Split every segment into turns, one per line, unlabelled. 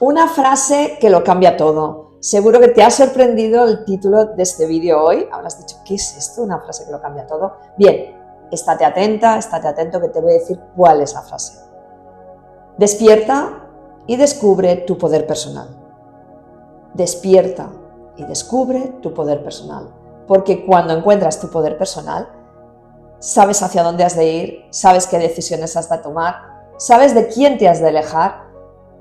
Una frase que lo cambia todo. Seguro que te ha sorprendido el título de este vídeo hoy. Habrás dicho, ¿qué es esto? Una frase que lo cambia todo. Bien, estate atenta, estate atento que te voy a decir cuál es la frase. Despierta y descubre tu poder personal. Despierta y descubre tu poder personal. Porque cuando encuentras tu poder personal, sabes hacia dónde has de ir, sabes qué decisiones has de tomar, sabes de quién te has de alejar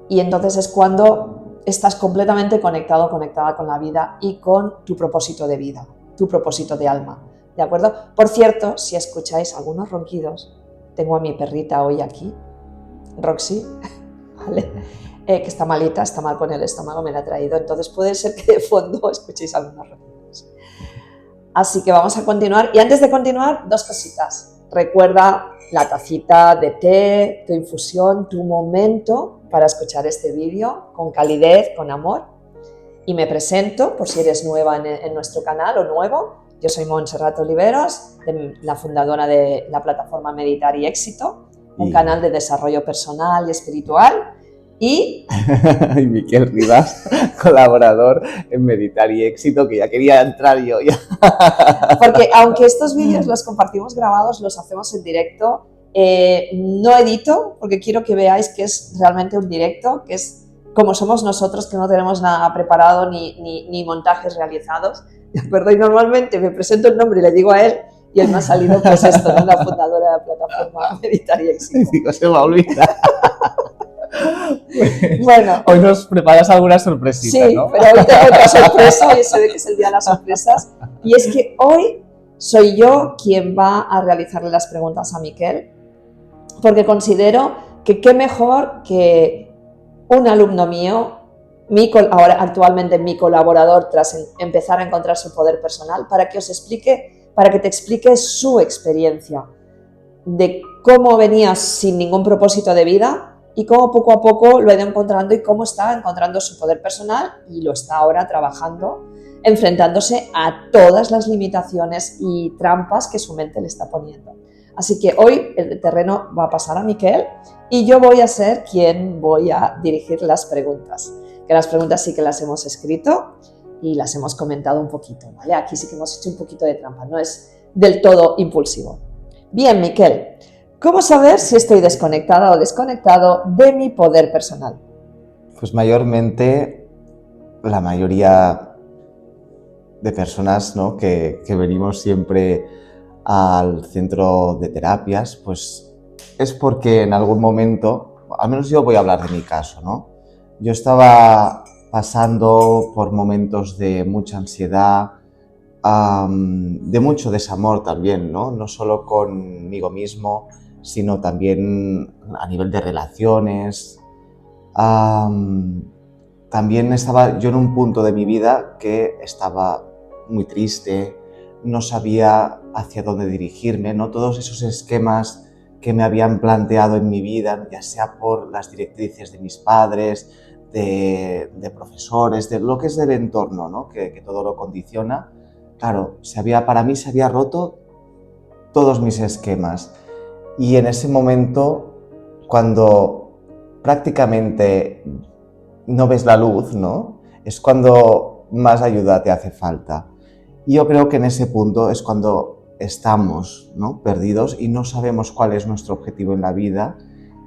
y entonces es cuando estás completamente conectado, conectada con la vida y con tu propósito de vida, tu propósito de alma, ¿de acuerdo? Por cierto, si escucháis algunos ronquidos, tengo a mi perrita hoy aquí, Roxy, ¿vale? Que está malita, está mal con el estómago, me la ha traído, entonces puede ser que de fondo escuchéis algunos ronquidos. Así que vamos a continuar. Y antes de continuar, dos cositas. Recuerda la tacita de té, tu infusión, tu momento para escuchar este vídeo con calidez, con amor. Y me presento, por si eres nueva en nuestro canal o nuevo. Yo soy Montserrat Oliveros, la fundadora de la plataforma Meditar y Éxito, un canal de desarrollo personal y espiritual. Y
Miquel Rivas, colaborador en Meditar y Éxito, que ya quería entrar yo.
Porque aunque estos vídeos los compartimos grabados, los hacemos en directo, no edito, porque quiero que veáis que es realmente un directo, que es como somos nosotros, que no tenemos nada preparado ni montajes realizados, ¿de acuerdo? Y normalmente me presento el nombre y le digo a él, y él me ha salido pues esto, ¿no? La fundadora de la plataforma Meditar y Éxito.
Digo, se me olvida.
Bueno,
hoy nos preparas alguna sorpresita,
sí,
¿no?
pero hoy tengo otra sorpresa, y se ve que es el día de las sorpresas, y es que hoy soy yo quien va a realizarle las preguntas a Miquel, porque considero que qué mejor que un alumno mío, ahora actualmente mi colaborador, tras empezar a encontrar su poder personal, para que te explique su experiencia de cómo venía sin ningún propósito de vida y cómo poco a poco lo ha ido encontrando y cómo está encontrando su poder personal y lo está ahora trabajando, enfrentándose a todas las limitaciones y trampas que su mente le está poniendo. Así que hoy el terreno va a pasar a Miquel y yo voy a ser quien voy a dirigir las preguntas. Que las preguntas sí que las hemos escrito y las hemos comentado un poquito, ¿vale? Aquí sí que hemos hecho un poquito de trampa, no es del todo impulsivo. Bien, Miquel, ¿cómo saber si estoy desconectada o desconectado de mi poder personal?
Pues mayormente la mayoría de personas, ¿no? que venimos siempre al centro de terapias, pues es porque en algún momento, al menos yo voy a hablar de mi caso, ¿no? Yo estaba pasando por momentos de mucha ansiedad, de mucho desamor también, ¿no? No solo conmigo mismo, sino también a nivel de relaciones. También estaba yo en un punto de mi vida que estaba muy triste, no sabía hacia dónde dirigirme, ¿no? Todos esos esquemas que me habían planteado en mi vida, ya sea por las directrices de mis padres, de profesores, de lo que es del entorno, ¿no? que todo lo condiciona. Claro, para mí se había roto todos mis esquemas. Y en ese momento, cuando prácticamente no ves la luz, ¿no? Es cuando más ayuda te hace falta. Y yo creo que en ese punto es cuando estamos, ¿no? Perdidos y no sabemos cuál es nuestro objetivo en la vida.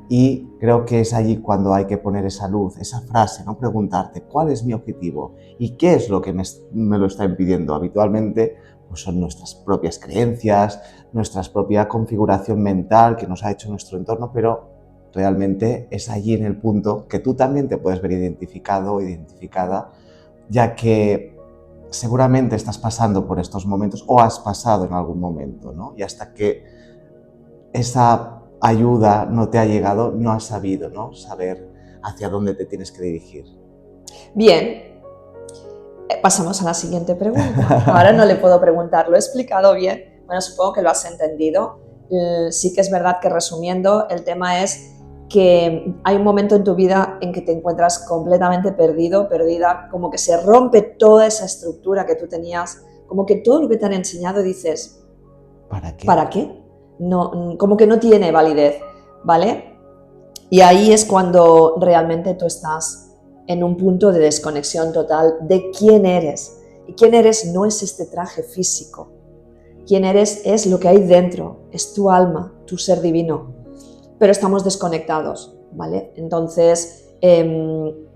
Y creo que es allí cuando hay que poner esa luz, esa frase, ¿no? Preguntarte, ¿cuál es mi objetivo? ¿Y qué es lo que me lo está impidiendo? Habitualmente pues son nuestras propias creencias, nuestra propia configuración mental que nos ha hecho nuestro entorno, pero realmente es allí en el punto que tú también te puedes ver identificado o identificada, ya que seguramente estás pasando por estos momentos o has pasado en algún momento, ¿no? Y hasta que esa ayuda no te ha llegado, no has sabido, ¿no? Saber hacia dónde te tienes que dirigir.
Bien, pasamos a la siguiente pregunta. Ahora no le puedo preguntar, ¿lo he explicado bien? Bueno, supongo que lo has entendido. Sí que es verdad que resumiendo, el tema es que hay un momento en tu vida en que te encuentras completamente perdido, perdida, como que se rompe toda esa estructura que tú tenías, como que todo lo que te han enseñado dices,
¿Para qué?
¿para qué? No, como que no tiene validez, ¿vale? Y ahí es cuando realmente tú estás en un punto de desconexión total de quién eres. Y quién eres no es este traje físico. Quién eres es lo que hay dentro, es tu alma, tu ser divino. Pero estamos desconectados, ¿vale? Entonces, en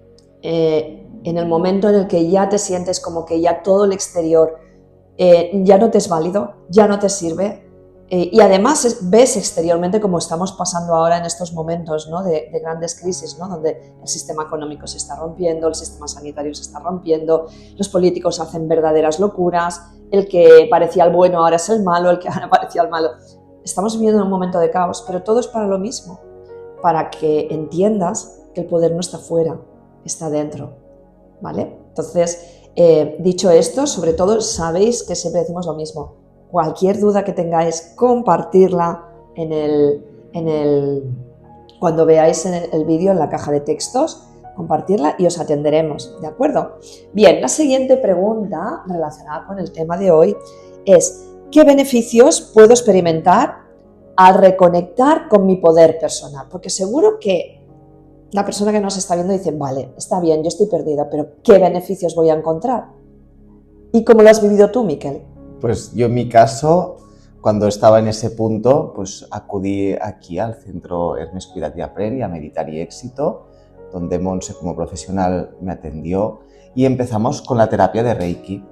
el momento en el que ya te sientes como que ya todo el exterior ya no te es válido, ya no te sirve, y además ves exteriormente como estamos pasando ahora en estos momentos, ¿no? de grandes crisis, ¿no? Donde el sistema económico se está rompiendo, el sistema sanitario se está rompiendo, los políticos hacen verdaderas locuras, el que parecía el bueno ahora es el malo, el que ahora parecía el malo. Estamos viviendo un momento de caos, pero todo es para lo mismo, para que entiendas que el poder no está fuera, está dentro, ¿vale? Entonces, dicho esto, sobre todo sabéis que siempre decimos lo mismo. Cualquier duda que tengáis, compartirla cuando veáis el vídeo en la caja de textos, compartirla y os atenderemos, ¿de acuerdo? Bien, la siguiente pregunta relacionada con el tema de hoy es: ¿qué beneficios puedo experimentar al reconectar con mi poder personal? Porque seguro que la persona que nos está viendo dice, vale, está bien, yo estoy perdida, pero ¿qué beneficios voy a encontrar? ¿Y cómo lo has vivido tú, Miquel?
Pues yo en mi caso, cuando estaba en ese punto, pues acudí aquí al Centro Hermes Cuidat i Aprén a Meditar y Éxito, donde Montse como profesional me atendió y empezamos con la terapia de Reiki.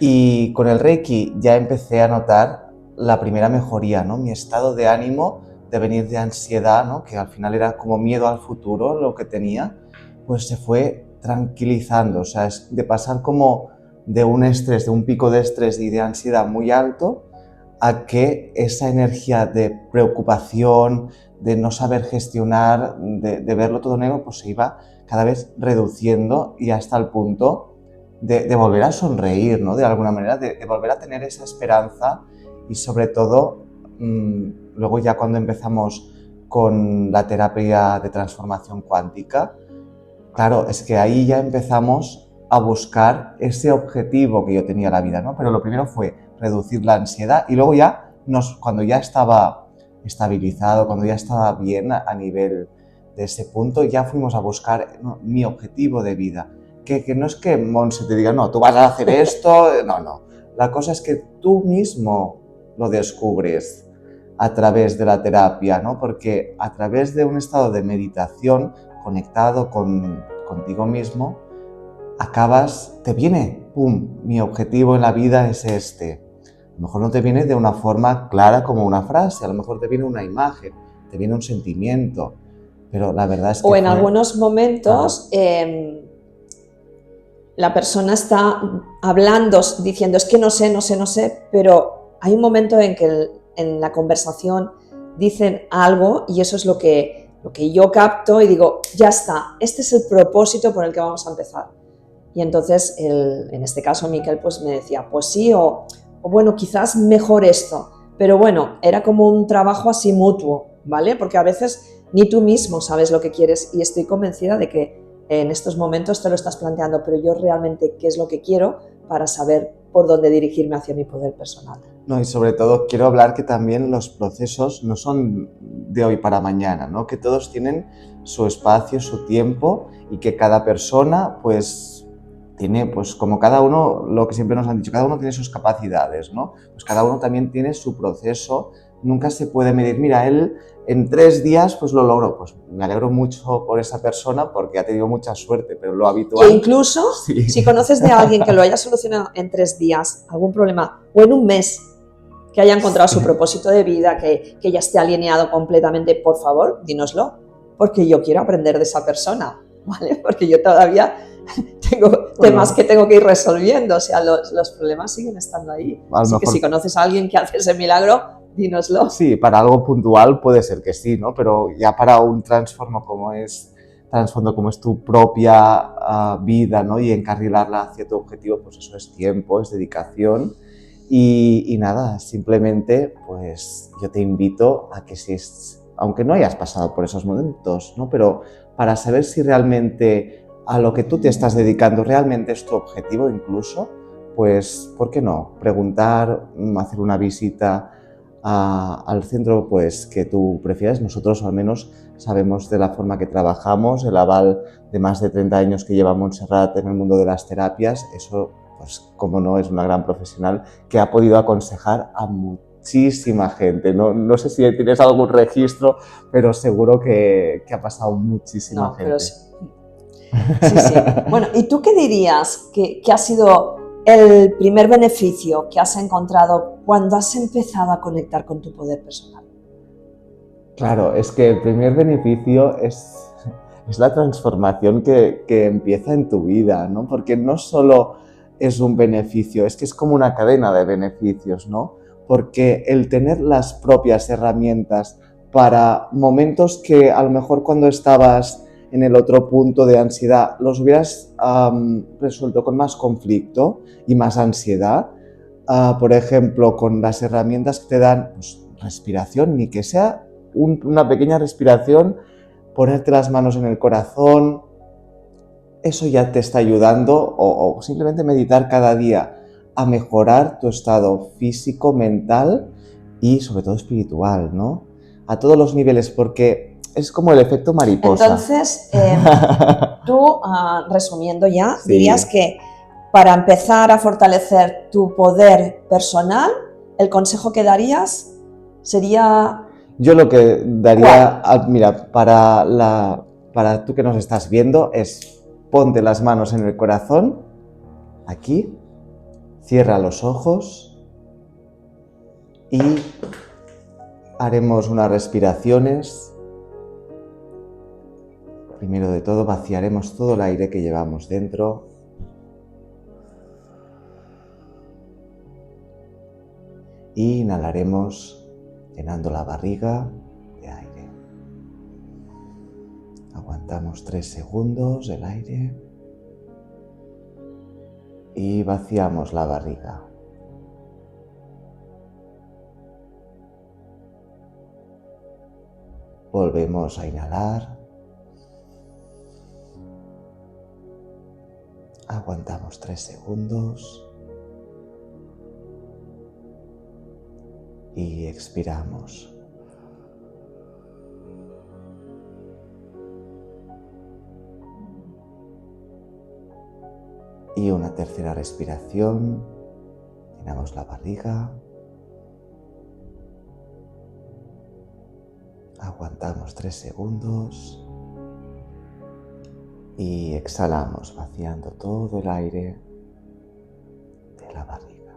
Y con el Reiki ya empecé a notar la primera mejoría, ¿no? Mi estado de ánimo, de venir de ansiedad, ¿no? Que al final era como miedo al futuro lo que tenía, pues se fue tranquilizando, o sea, es de pasar como de un estrés, de un pico de estrés y de ansiedad muy alto, a que esa energía de preocupación, de no saber gestionar, de verlo todo negro, pues se iba cada vez reduciendo y hasta el punto de volver a sonreír, ¿no? De alguna manera, de volver a tener esa esperanza y sobre todo, luego ya cuando empezamos con la terapia de transformación cuántica, claro, es que ahí ya empezamos a buscar ese objetivo que yo tenía en la vida, ¿no? Pero lo primero fue reducir la ansiedad y luego ya, cuando ya estaba estabilizado, cuando ya estaba bien a nivel de ese punto, ya fuimos a buscar, ¿no?, mi objetivo de vida. Que no es que Montse te diga, no, tú vas a hacer esto, no. La cosa es que tú mismo lo descubres a través de la terapia, ¿no? Porque a través de un estado de meditación conectado contigo mismo, te viene, ¡pum!, mi objetivo en la vida es este. A lo mejor no te viene de una forma clara como una frase, a lo mejor te viene una imagen, te viene un sentimiento, pero la verdad es que...
O en algunos momentos la persona está hablando, diciendo, es que no sé, pero hay un momento en que en la conversación dicen algo y eso es lo que yo capto y digo, ya está, este es el propósito por el que vamos a empezar. Y entonces, en este caso, Miquel pues me decía, pues sí, o bueno, quizás mejor esto. Pero bueno, era como un trabajo así mutuo, ¿vale? Porque a veces ni tú mismo sabes lo que quieres y estoy convencida de que en estos momentos te lo estás planteando, pero yo realmente qué es lo que quiero para saber por dónde dirigirme hacia mi poder personal.
No, y sobre todo quiero hablar que también los procesos no son de hoy para mañana, ¿no? Que todos tienen su espacio, su tiempo y que cada persona pues tiene, pues como cada uno, lo que siempre nos han dicho, cada uno tiene sus capacidades, ¿no? Pues cada uno también tiene su proceso, nunca se puede medir, mira, él en 3 días pues lo logró, pues me alegro mucho por esa persona porque ha tenido mucha suerte, pero lo habitual...
E incluso, sí, si conoces de alguien que lo haya solucionado en 3 días, algún problema, o en un mes, que haya encontrado su propósito de vida, que ya esté alineado completamente, por favor, dínoslo, porque yo quiero aprender de esa persona, ¿vale? Porque yo todavía tengo temas que tengo que ir resolviendo, o sea, los problemas siguen estando ahí. Así que si conoces a alguien que hace ese milagro, dínoslo.
Sí, para algo puntual puede ser que sí, ¿no? Pero ya para un trasfondo como es tu propia vida, ¿no? Y encarrilarla hacia tu objetivo, pues eso es tiempo, es dedicación. Y nada, simplemente pues yo te invito a que aunque no hayas pasado por esos momentos, ¿no? Pero para saber si realmente a lo que tú te estás dedicando realmente es tu objetivo incluso, pues ¿por qué no? Preguntar, hacer una visita al centro pues, que tú prefieras. Nosotros al menos sabemos de la forma que trabajamos, el aval de más de 30 años que lleva Montserrat en el mundo de las terapias. Eso, pues como no, es una gran profesional que ha podido aconsejar a muchísima gente. No sé si tienes algún registro, pero seguro que ha pasado muchísima gente.
Pero sí. Sí. Bueno, ¿y tú qué dirías que ha sido el primer beneficio que has encontrado cuando has empezado a conectar con tu poder personal?
Claro, es que el primer beneficio es la transformación que empieza en tu vida, ¿no? Porque no solo es un beneficio, es que es como una cadena de beneficios, ¿no? Porque el tener las propias herramientas para momentos que a lo mejor cuando estabas en el otro punto de ansiedad los hubieras resuelto con más conflicto y más ansiedad, por ejemplo, con las herramientas que te dan pues, respiración, ni que sea una pequeña respiración, ponerte las manos en el corazón, eso ya te está ayudando, o simplemente meditar cada día a mejorar tu estado físico, mental y sobre todo espiritual, ¿no? A todos los niveles, porque es como el efecto mariposa.
Entonces, tú, resumiendo ya,
Sí.
dirías que para empezar a fortalecer tu poder personal, el consejo que darías sería...
Yo lo que daría, mira, para tú que nos estás viendo, es ponte las manos en el corazón, aquí, cierra los ojos y haremos unas respiraciones. Primero de todo, vaciaremos todo el aire que llevamos dentro. Y inhalaremos llenando la barriga de aire. Aguantamos 3 segundos el aire y vaciamos la barriga. Volvemos a inhalar. Aguantamos 3 segundos. Y expiramos. Y una tercera respiración. Llenamos la barriga. Aguantamos 3 segundos. Y exhalamos, vaciando todo el aire de la barriga.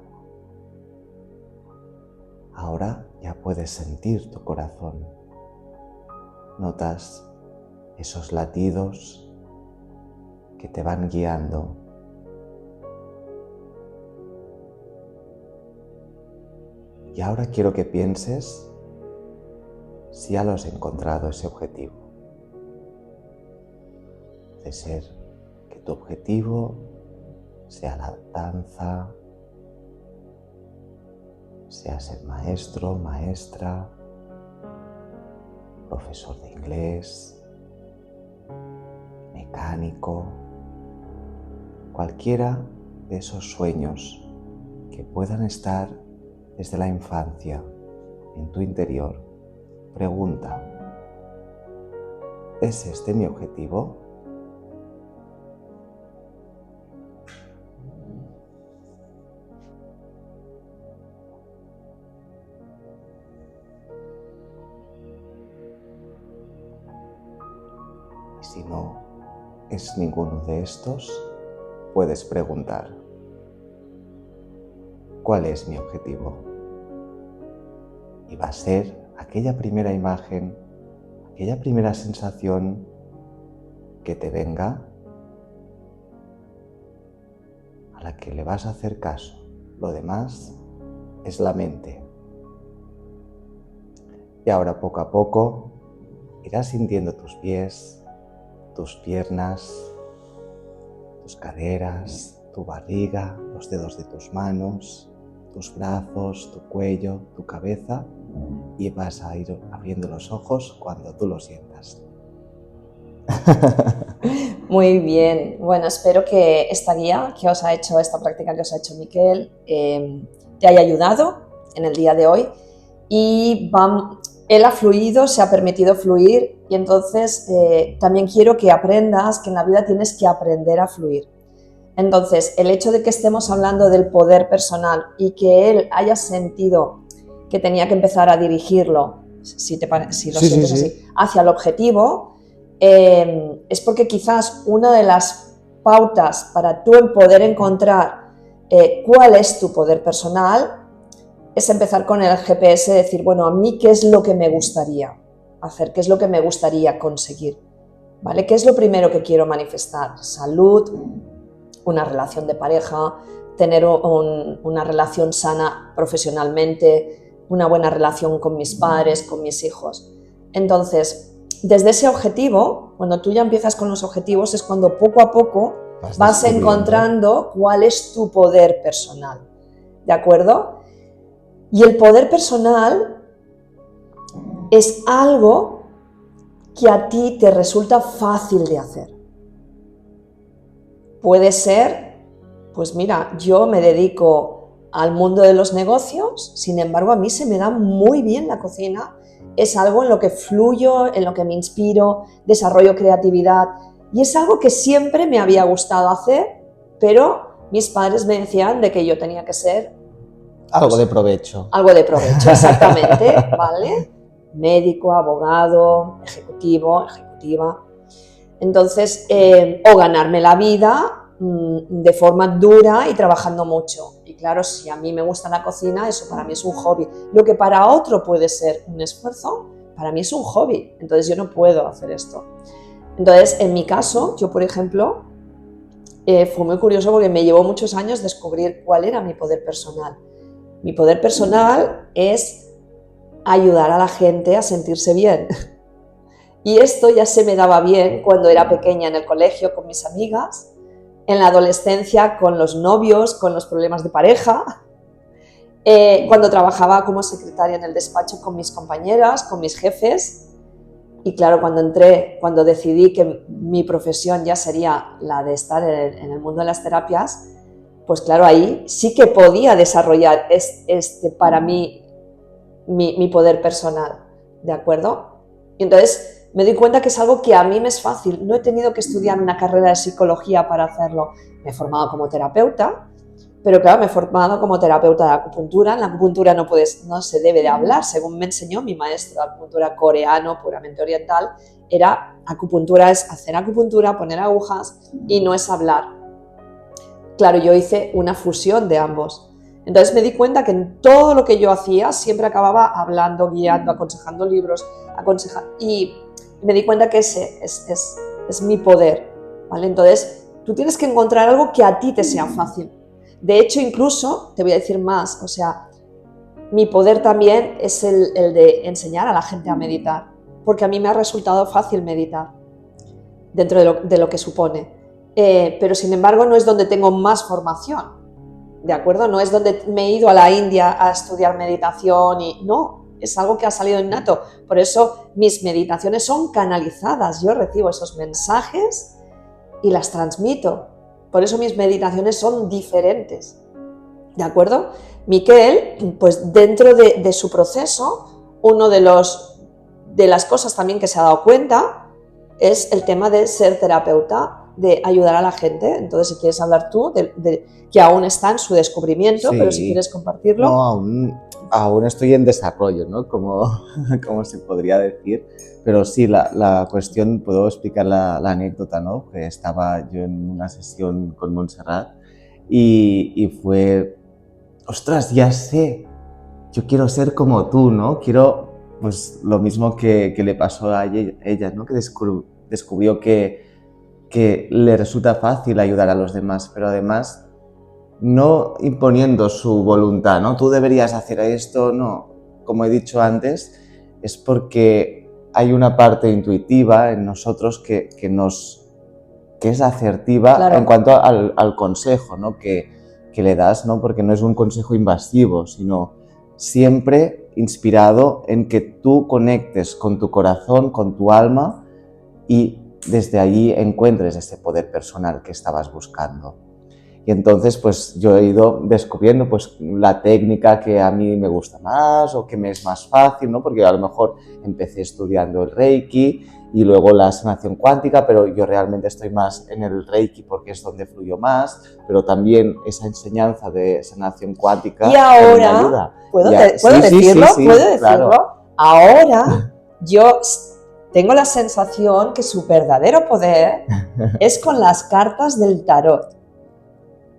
Ahora ya puedes sentir tu corazón. Notas esos latidos que te van guiando. Y ahora quiero que pienses si ya lo has encontrado ese objetivo. Puede ser que tu objetivo sea la danza, sea ser maestro, maestra, profesor de inglés, mecánico, cualquiera de esos sueños que puedan estar desde la infancia en tu interior. Pregunta, ¿es este mi objetivo? Y si no es ninguno de estos, puedes preguntar, ¿cuál es mi objetivo? Y va a ser aquella primera imagen, aquella primera sensación que te venga, a la que le vas a hacer caso. Lo demás es la mente. Y ahora poco a poco irás sintiendo tus pies, tus piernas, tus caderas, tu barriga, los dedos de tus manos, tus brazos, tu cuello, tu cabeza, y vas a ir abriendo los ojos cuando tú lo sientas.
Muy bien. Bueno, espero que esta guía que os ha hecho, esta práctica que os ha hecho Miquel, te haya ayudado en el día de hoy. y él ha fluido, se ha permitido fluir y entonces también quiero que aprendas que en la vida tienes que aprender a fluir. Entonces, el hecho de que estemos hablando del poder personal y que él haya sentido que tenía que empezar a dirigirlo, si lo sientes así, hacia el objetivo, es porque quizás una de las pautas para tú poder encontrar cuál es tu poder personal es empezar con el GPS, decir, bueno, a mí qué es lo que me gustaría hacer, qué es lo que me gustaría conseguir, ¿vale? ¿Qué es lo primero que quiero manifestar? Salud, una relación de pareja, tener una relación sana profesionalmente, una buena relación con mis padres, con mis hijos. Entonces, desde ese objetivo, cuando tú ya empiezas con los objetivos, es cuando poco a poco vas encontrando cuál es tu poder personal, ¿de acuerdo? Y el poder personal es algo que a ti te resulta fácil de hacer. Puede ser, pues mira, yo me dedico al mundo de los negocios, sin embargo a mí se me da muy bien la cocina, es algo en lo que fluyo, en lo que me inspiro, desarrollo creatividad y es algo que siempre me había gustado hacer, pero mis padres me decían de que yo tenía que ser...
Algo de provecho.
Algo de provecho, exactamente, ¿vale? Médico, abogado, ejecutivo, ejecutiva. Entonces, o ganarme la vida de forma dura y trabajando mucho. Y claro, si a mí me gusta la cocina, eso para mí es un hobby. Lo que para otro puede ser un esfuerzo, para mí es un hobby. Entonces yo no puedo hacer esto. Entonces, en mi caso, yo por ejemplo, fue muy curioso porque me llevó muchos años descubrir cuál era mi poder personal. Mi poder personal es ayudar a la gente a sentirse bien. Y esto ya se me daba bien cuando era pequeña en el colegio con mis amigas, en la adolescencia con los novios, con los problemas de pareja, cuando trabajaba como secretaria en el despacho con mis compañeras, con mis jefes. Y claro, cuando decidí que mi profesión ya sería la de estar en el mundo de las terapias, pues claro, ahí sí que podía desarrollar para mí mi poder personal, ¿de acuerdo? Y entonces me doy cuenta que es algo que a mí me es fácil. No he tenido que estudiar una carrera de psicología para hacerlo. Me he formado como terapeuta, pero claro, me he formado como terapeuta de acupuntura. En la acupuntura no se debe de hablar, según me enseñó mi maestro de acupuntura coreano, puramente oriental. Acupuntura es hacer acupuntura, poner agujas y no es hablar. Claro, yo hice una fusión de ambos. Entonces me di cuenta que en todo lo que yo hacía siempre acababa hablando, guiando, aconsejando libros, y me di cuenta que ese es mi poder, ¿vale? Entonces tú tienes que encontrar algo que a ti te sea fácil. De hecho, incluso, te voy a decir más, o sea, mi poder también es el de enseñar a la gente a meditar, porque a mí me ha resultado fácil meditar, dentro de lo que supone. Pero sin embargo no es donde tengo más formación, ¿de acuerdo? No es donde me he ido a la India a estudiar meditación y no, es algo que ha salido innato. Por eso mis meditaciones son canalizadas, yo recibo esos mensajes y las transmito. Por eso mis meditaciones son diferentes, ¿de acuerdo? Miquel, pues dentro de su proceso, uno de las cosas también que se ha dado cuenta es el tema de ser terapeuta, de ayudar a la gente. Entonces, si quieres hablar tú, que aún está en su descubrimiento, sí, pero si quieres compartirlo.
No, aún estoy en desarrollo, ¿no? Como se podría decir. Pero sí, la cuestión, puedo explicar la anécdota, ¿no? Que estaba yo en una sesión con Montserrat y fue, ostras, ya sé, yo quiero ser como tú, ¿no? Quiero, pues, lo mismo que le pasó a ella, ¿no? Que descubrió que le resulta fácil ayudar a los demás, pero además no imponiendo su voluntad, ¿no? Tú deberías hacer esto, no. Como he dicho antes, es porque hay una parte intuitiva en nosotros que es asertiva, claro, en cuanto al consejo, ¿no? que le das, ¿no? Porque no es un consejo invasivo, sino siempre inspirado en que tú conectes con tu corazón, con tu alma y desde allí encuentres ese poder personal que estabas buscando. Y entonces pues yo he ido descubriendo pues la técnica que a mí me gusta más o que me es más fácil, ¿no? Porque a lo mejor empecé estudiando el Reiki y luego la sanación cuántica, pero yo realmente estoy más en el Reiki porque es donde fluyo más, pero también esa enseñanza de sanación cuántica
Y
también me
ahora,
ayuda.
¿puedo
Sí,
decirlo?
sí, sí,
¿Puedo decirlo?
claro.
Ahora yo tengo la sensación que su verdadero poder es con las cartas del tarot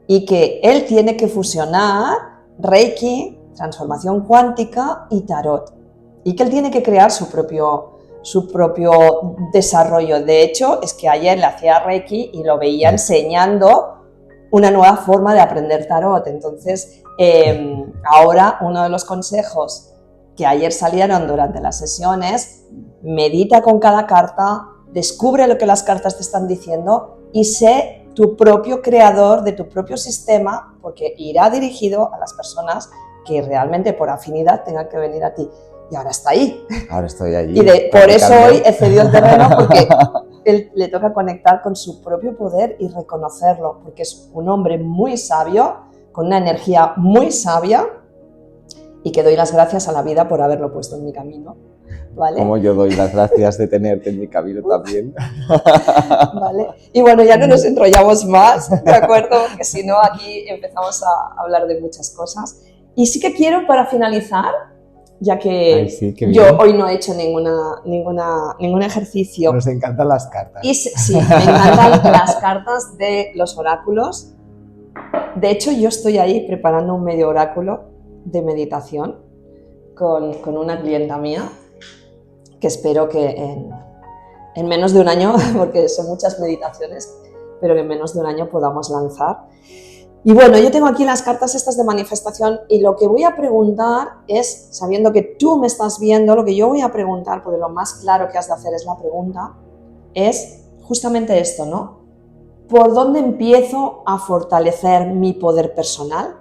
y que él tiene que fusionar Reiki, transformación cuántica y tarot, y que él tiene que crear su propio desarrollo. De hecho, es que ayer le hacía Reiki y lo veía enseñando una nueva forma de aprender tarot. Entonces, ahora uno de los consejos que ayer salieron durante las sesiones: medita con cada carta, descubre lo que las cartas te están diciendo y sé tu propio creador de tu propio sistema, porque irá dirigido a las personas que realmente por afinidad tengan que venir a ti. Y ahora está ahí.
Ahora estoy allí.
Y por eso hoy he cedido el terreno, porque él le toca conectar con su propio poder y reconocerlo, porque es un hombre muy sabio, con una energía muy sabia, y que doy las gracias a la vida por haberlo puesto en mi camino. ¿Vale?
Como yo doy las gracias de tenerte en mi camino también.
¿Vale? Y bueno, ya no nos enrollamos más, ¿de acuerdo? Que si no, aquí empezamos a hablar de muchas cosas. Y sí que quiero, para finalizar, ya que
Ay, sí,
yo hoy no he hecho ningún ejercicio.
Nos encantan las cartas.
Y sí, me encantan las cartas de los oráculos. De hecho, yo estoy ahí preparando un medio oráculo de meditación con una clienta mía, que espero que en menos de un año, porque son muchas meditaciones, pero que en menos de un año podamos lanzar. Y bueno, yo tengo aquí las cartas estas de manifestación, y lo que voy a preguntar es, sabiendo que tú me estás viendo, lo que yo voy a preguntar, porque lo más claro que has de hacer es la pregunta, es justamente esto, ¿no? ¿Por dónde empiezo a fortalecer mi poder personal?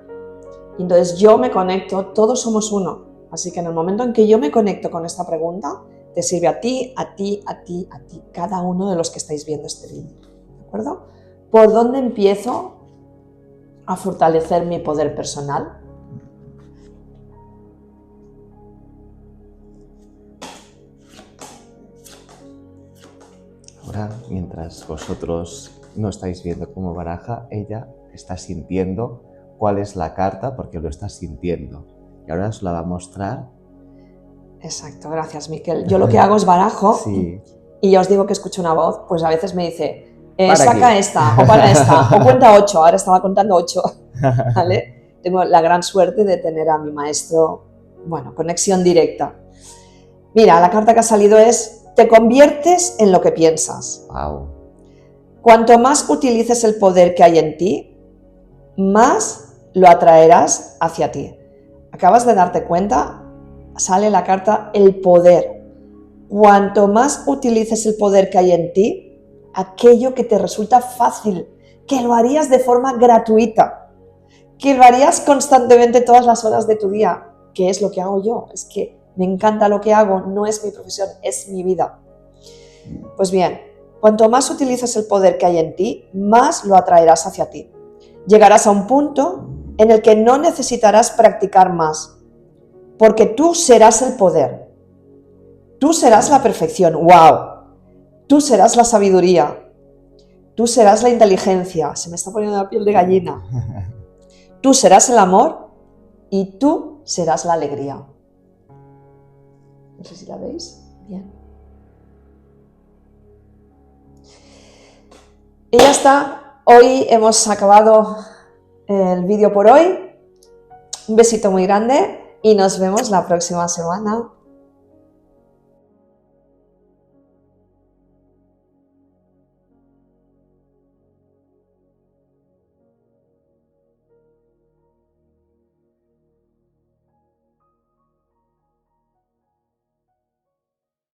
Entonces yo me conecto, todos somos uno, así que en el momento en que yo me conecto con esta pregunta, te sirve a ti, a ti, a ti, a ti, cada uno de los que estáis viendo este vídeo, ¿de acuerdo? ¿Por dónde empiezo a fortalecer mi poder personal?
Ahora, mientras vosotros no estáis viendo cómo baraja, ella está sintiendo cuál es la carta porque lo está sintiendo. Y ahora os la va a mostrar.
Exacto, gracias, Miquel. Yo lo que hago es barajo,
sí.
Y ya os digo que escucho una voz, pues a veces me dice,
Para aquí.
esta, o para esta, o cuenta 8, ahora estaba contando 8, ¿vale? Tengo la gran suerte de tener a mi maestro, bueno, conexión directa. Mira, la carta que ha salido es: te conviertes en lo que piensas.
Wow.
Cuanto más utilices el poder que hay en ti, más lo atraerás hacia ti. Acabas de darte cuenta, sale la carta el poder. Cuanto más utilices el poder que hay en ti, aquello que te resulta fácil, que lo harías de forma gratuita, que lo harías constantemente todas las horas de tu día, que es lo que hago yo. Es que me encanta lo que hago, no es mi profesión, es mi vida. Pues bien, cuanto más utilices el poder que hay en ti, más lo atraerás hacia ti. Llegarás a un punto en el que no necesitarás practicar más, porque tú serás el poder. Tú serás la perfección, ¡wow! Tú serás la sabiduría, tú serás la inteligencia, se me está poniendo la piel de gallina. Tú serás el amor y tú serás la alegría. No sé si la veis. Bien. Y ya está, hoy hemos acabado el vídeo por hoy. Un besito muy grande y nos vemos la próxima semana.